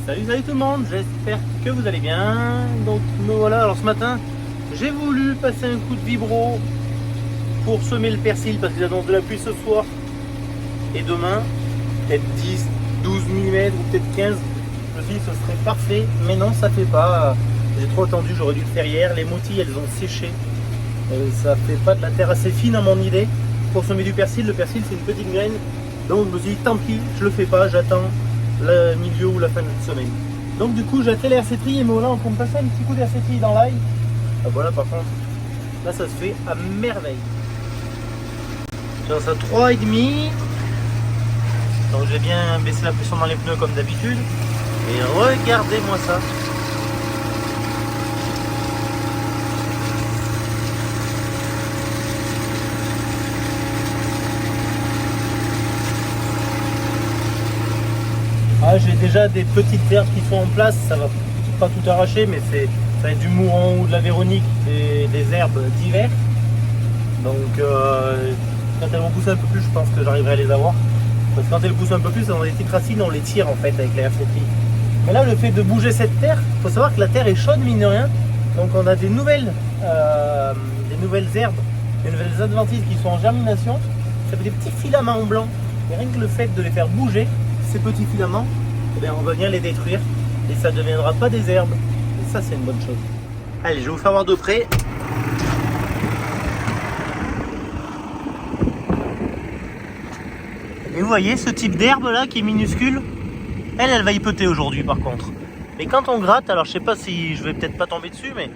Salut tout le monde, j'espère que vous allez bien. Donc me voilà, alors ce matin j'ai voulu passer un coup de vibro pour semer le persil parce qu'ils annoncent de la pluie ce soir et demain, peut-être 10, 12 mm ou peut-être 15. Je me suis dit que ce serait parfait, mais non ça fait pas. J'ai trop attendu, j'aurais dû le faire hier, les moutilles elles ont séché. Ça fait pas de la terre assez fine à mon idée pour semer du persil. Le persil c'est une petite graine, donc je me suis dit tant pis, je le fais pas, j'attends le milieu ou la fin de la semaine. Donc du coup j'ai attelé l'RC-Tri et me voilà, on peut me passer un petit coup d'RC-Tri dans l'ail. Ah, voilà, par contre là ça se fait à merveille. J'en à 3,5. Donc j'ai bien baissé la pression dans les pneus comme d'habitude. Et regardez-moi ça. Ah, j'ai déjà des petites herbes qui sont en place, ça va pas tout arracher, mais ça va être du mouron ou de la véronique, des herbes d'hiver. Donc quand elles vont pousser un peu plus, je pense que j'arriverai à les avoir. Parce que quand elles poussent un peu plus, dans les petites racines, on les tire en fait avec la RC-Tri. Mais là, le fait de bouger cette terre, il faut savoir que la terre est chaude mine de rien. Donc on a des nouvelles herbes, des nouvelles adventices qui sont en germination. Ça fait des petits filaments blancs. Et rien que le fait de les faire bouger, ces petits filaments, eh bien, on va venir les détruire et ça ne deviendra pas des herbes. Et ça, c'est une bonne chose. Allez, je vais vous faire voir de près. Et vous voyez ce type d'herbe là qui est minuscule, elle va y péter aujourd'hui par contre. Mais quand on gratte, alors je sais pas si je vais peut-être pas tomber dessus, mais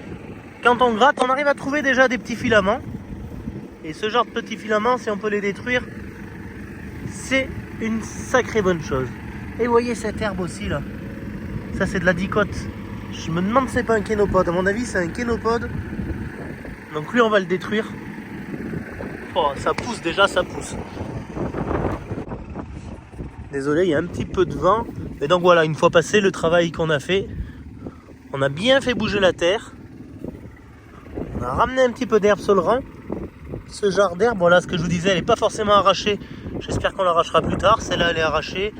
quand on gratte, on arrive à trouver déjà des petits filaments. Et ce genre de petits filaments, si on peut les détruire, c'est une sacrée bonne chose. Et vous voyez cette herbe aussi là, ça c'est de la dicote. Je me demande si c'est pas un kénopode, à mon avis c'est un kénopode. Donc lui on va le détruire. Oh, ça pousse déjà, ça pousse. Désolé, il y a un petit peu de vent. Mais donc voilà, une fois passé le travail qu'on a fait, on a bien fait bouger la terre. On a ramené un petit peu d'herbe sur le rang. Ce genre d'herbe, voilà ce que je vous disais, elle n'est pas forcément arrachée. J'espère qu'on l'arrachera plus tard. Celle-là, elle est arrachée.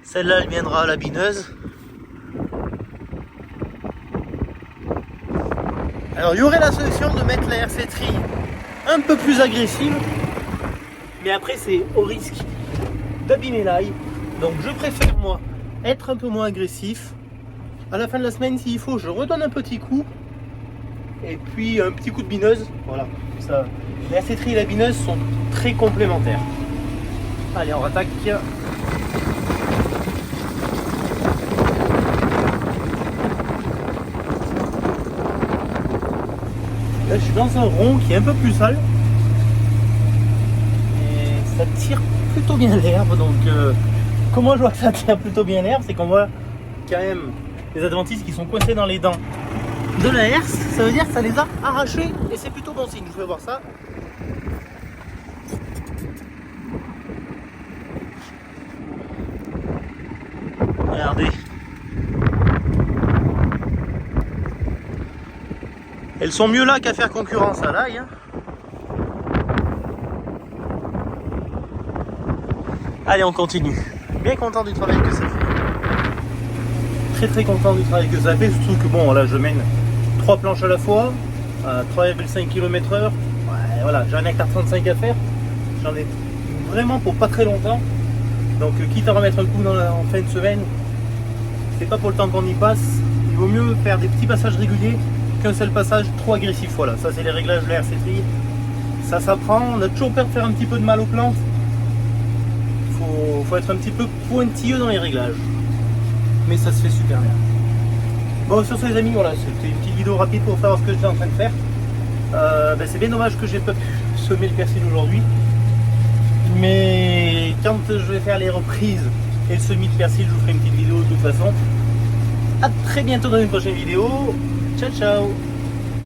Celle-là, elle viendra à la bineuse. Alors, il y aurait la solution de mettre la RC-Tri un peu plus agressive. Mais après, c'est au risque d'abîmer l'ail. Donc, je préfère, moi, être un peu moins agressif. À la fin de la semaine, s'il faut, je redonne un petit coup. Et puis, un petit coup de bineuse. Voilà. Ça, la RC-Tri et la bineuse sont très complémentaires. Allez, on rattaque. Là, je suis dans un rond qui est un peu plus sale. Et ça tire plutôt bien l'herbe. Donc, comment je vois que ça tire plutôt bien l'herbe, c'est qu'on voit quand même les adventices qui sont coincés dans les dents de la herse. Ça veut dire que ça les a arrachés. Et c'est plutôt bon signe. Je vais voir ça. Regardez. Elles sont mieux là qu'à faire concurrence à l'ail. Hein. Allez, on continue. Bien content du travail que ça fait. Très content du travail que ça fait. Surtout que bon, là je mène 3 planches à la fois, à 3,5 km/h. Ouais, voilà, j'ai un hectare 35 à faire. J'en ai vraiment pour pas très longtemps. Donc quitte à remettre un coup en fin de semaine, c'est pas pour le temps qu'on y passe. Il vaut mieux faire des petits passages réguliers qu'un seul passage trop agressif. Voilà, ça c'est les réglages de la RC-Tri. Ça s'apprend, on a toujours peur de faire un petit peu de mal aux plantes. Faut être un petit peu pointilleux dans les réglages. Mais ça se fait super bien. Bon, sur ce les amis, voilà, c'était une petite vidéo rapide pour faire ce que j'étais en train de faire. C'est bien dommage que j'ai pas pu semer le persil aujourd'hui. Mais quand je vais faire les reprises et le semis de persil, je vous ferai une petite vidéo de toute façon. A très bientôt dans une prochaine vidéo. Ciao ciao.